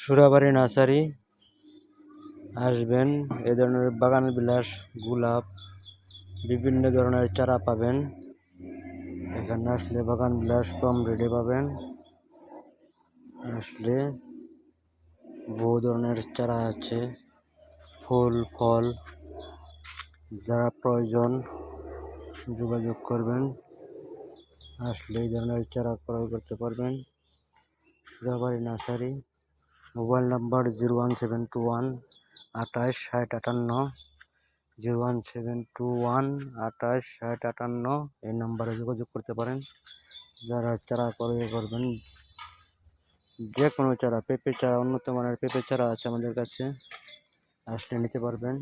সুরাবাড়ি nursery আসবেন। এ ধরনের বাগান বিলাস, গোলাপ, বিভিন্ন ধরনের চারা পাবেন। এখানে আসলে বাগান বিলাস কম রেটে পাবেন। আসলে বহু ধরনের চারা আছে, ফুল ফল। যারা প্রয়োজন যোগাযোগ করবেন, আসলে এই ধরনের চারা ক্রয় করতে পারবেন। সুরাবাড়ি নার্সারি। Mobile number 01721 28 60 58, 01721 28 60 58। এই নাম্বারে যোগাযোগ করতে পারেন। যারা চারা ক্রয় করবেন, যে কোনো চারা, পেঁপে চারা, উন্নত মানের পেঁপে চারা আছে আমাদের কাছে, আসলে নিতে পারবেন।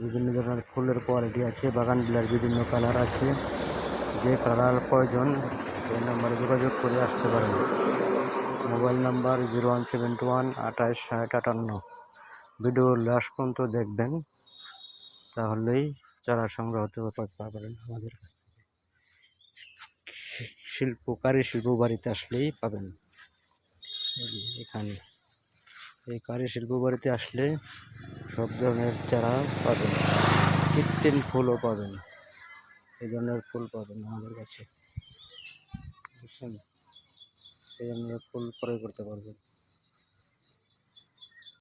বিভিন্ন ধরনের ফুলের কোয়ালিটি আছে, বাগান বিলাস বিভিন্ন কালার আছে। যে কালার প্রয়োজন এই নাম্বারে যোগাযোগ করে আসতে পারেন। Mobile number 01721 28 60 58। ভিডিও লাস্ট পর্যন্ত দেখবেন, তাহলেই চারা সংগ্রহ করতে পারবেন আমাদের কাছে। কারি শিল্প বাড়িতে আসলেই পাবেন। এখানে এই কারি শিল্প বাড়িতে আসলে সব ধরনের চারা পাবেন, কৃত্রিম ফুলও পাবেন। এই ধরনের ফুল পাবেন আমাদের কাছে, বুঝছেন? এই ধরনের ফুল ক্রয় করতে পারবেন।